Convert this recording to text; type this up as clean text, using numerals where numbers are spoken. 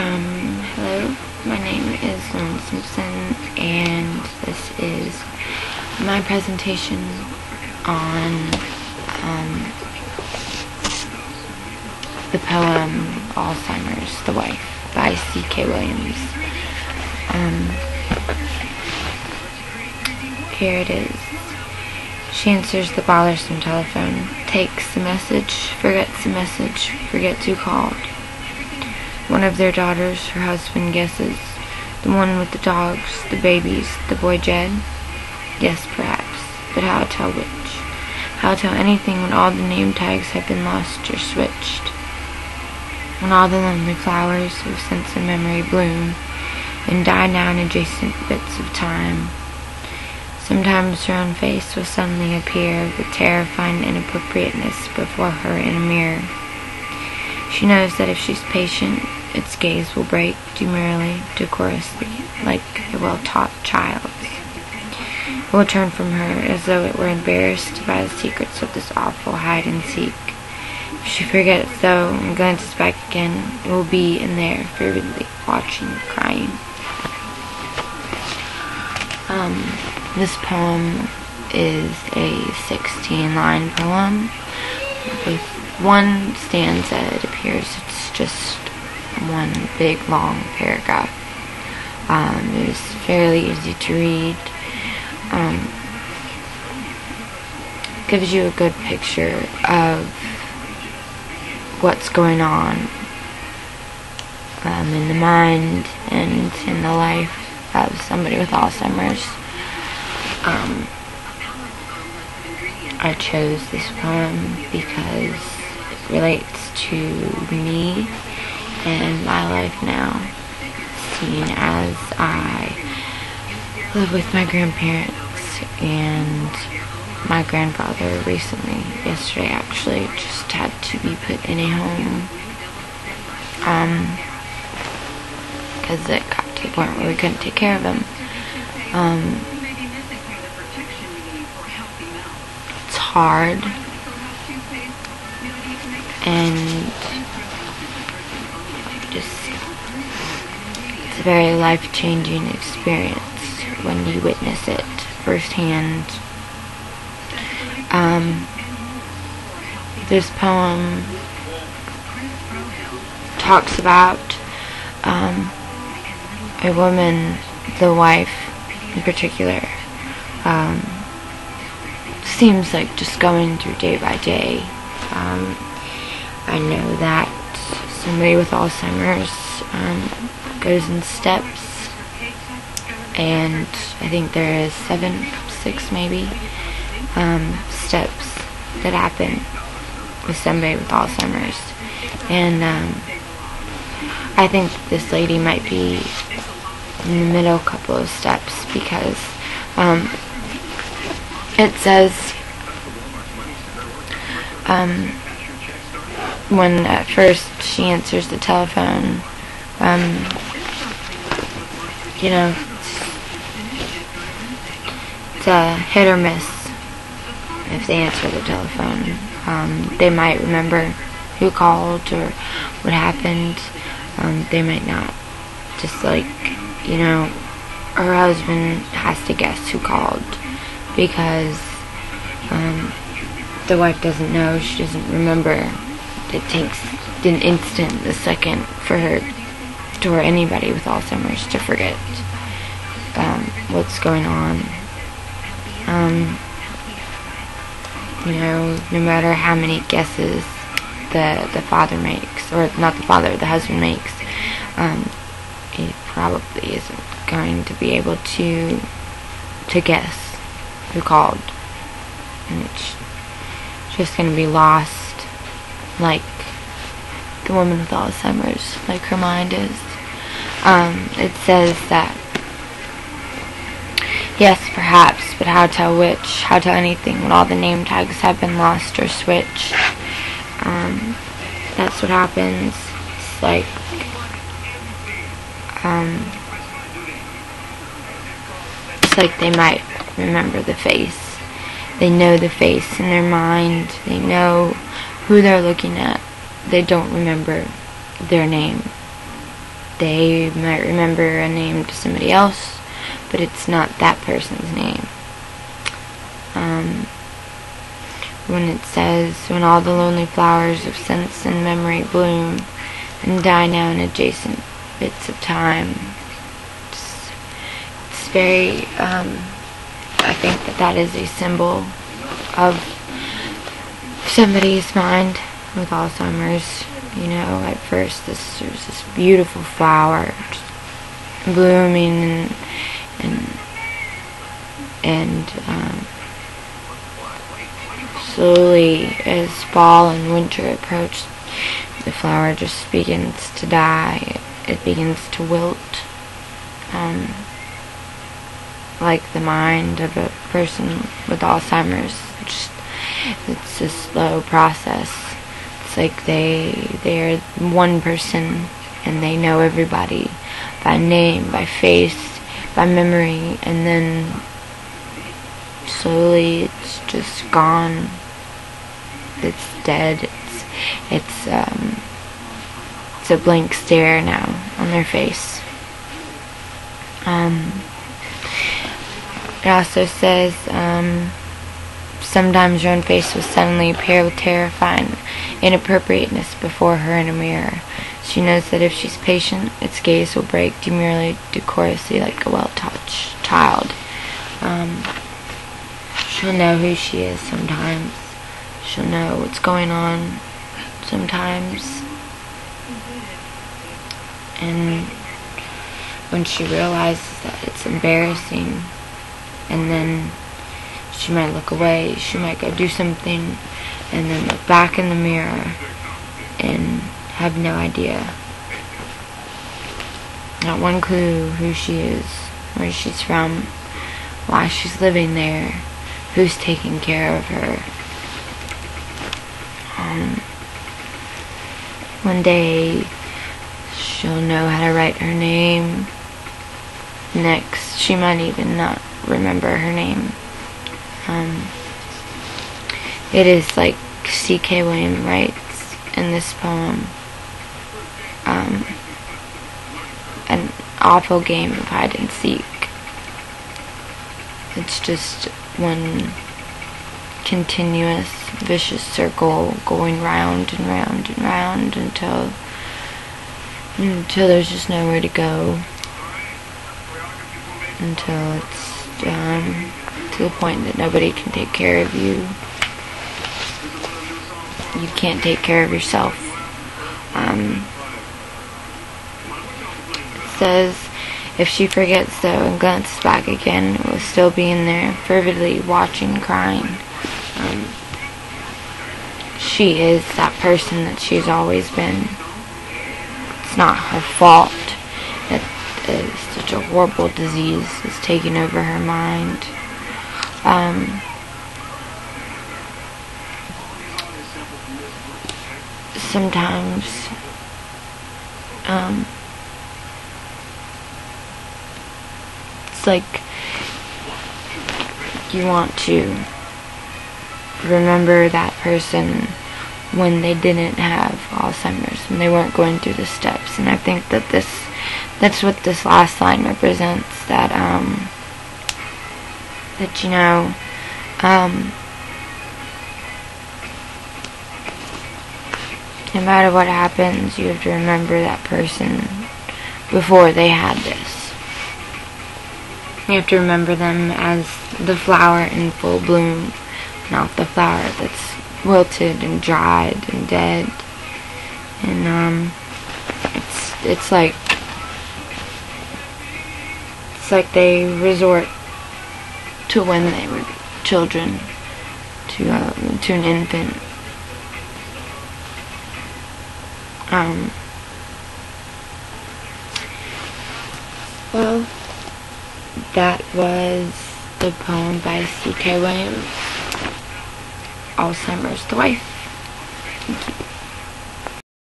Hello, my name is Lauren Simpson, and this is my presentation on the poem Alzheimer's, the Wife by C.K. Williams. Here it is. She answers the bothersome telephone, takes the message, forgets the message, forgets who called. One of their daughters, her husband guesses. The one with the dogs, the babies, the boy Jed? Yes, perhaps, but how tell which? How tell anything when all the name tags have been lost or switched? When all the lonely flowers of sense and memory bloom and die down adjacent bits of time. Sometimes her own face will suddenly appear with terrifying inappropriateness before her in a mirror. She knows that if she's patient, its gaze will break demurely, decorously, like a well-taught child's. It will turn from her as though it were embarrassed by the secrets of this awful hide-and-seek. If she forgets, though, and glances back again, it will be in there, vividly, watching, crying. This poem is a 16-line poem with one stanza. It appears it's just one big long paragraph. It is fairly easy to read. Gives you a good picture of what's going on in the mind and in the life of somebody with Alzheimer's. I chose this poem because it relates to me and my life now, seeing as I live with my grandparents and my grandfather recently, yesterday actually, just had to be put in a home because it got to the point where we couldn't take care of him. It's hard, and it's a very life-changing experience when you witness it firsthand. This poem talks about a woman, the wife in particular, seems like just going through day by day. I know that somebody with Alzheimer's goes in steps, and I think there is 6 maybe steps that happen with somebody with Alzheimer's, and I think this lady might be in the middle couple of steps, because it says when at first she answers the telephone, it's a hit or miss if they answer the telephone. They might remember who called or what happened. They might not. Just like, her husband has to guess who called because the wife doesn't know. She doesn't remember. It takes an instant, a second, for her or anybody with Alzheimer's to forget what's going on. No matter how many guesses the father makes, or not the father, the husband makes, he probably isn't going to be able to guess who called, and it's just going to be lost, like the woman with Alzheimer's, like her mind is. It says that, yes, perhaps, but how tell which? How tell anything when all the name tags have been lost or switched? That's what happens. It's like, they might remember the face. They know the face in their mind. They know who they're looking at. They don't remember their name. they might remember a name to somebody else, but it's not that person's name. When it says, when all the lonely flowers of sense and memory bloom and die now in adjacent bits of time. It's very, I think that is a symbol of somebody's mind with Alzheimer's. You know, at first there's this beautiful flower just blooming and slowly as fall and winter approach, the flower just begins to die. It begins to wilt, like the mind of a person with Alzheimer's. It's a slow process. It's like they're one person and they know everybody by name, by face, by memory, and then slowly it's just gone. It's dead. It's a blank stare now on their face. It also says, sometimes your own face will suddenly appear with terrifying inappropriateness before her in a mirror. She knows that if she's patient, its gaze will break demurely, decorously, like a well-taught child. She'll know who she is sometimes. She'll know what's going on sometimes. And when she realizes that it's embarrassing, and then she might look away, she might go do something, and then look back in the mirror and have no idea. Not one clue who she is, where she's from, why she's living there, who's taking care of her. One day she'll know how to write her name. Next, she might even not remember her name. It is like C.K. Williams writes in this poem, an awful game of hide and seek. It's just one continuous vicious circle going round and round and round until there's just nowhere to go, until it's to the point that nobody can take care of you. You can't take care of yourself. It says, if she forgets though and glances back again, it will still be in there, fervidly watching, crying. She is that person that she's always been. It's not her fault that such a horrible disease is taking over her mind. Sometimes it's like you want to remember that person when they didn't have Alzheimer's, when they weren't going through the steps. And I think that that's what this last line represents, that you know, no matter what happens, you have to remember that person before they had this. You have to remember them as the flower in full bloom, not the flower that's wilted and dried and dead. And it's like they resort to when they were children, to an infant. Well, that was the poem by C.K. Williams, Alzheimer's the Wife. Thank you.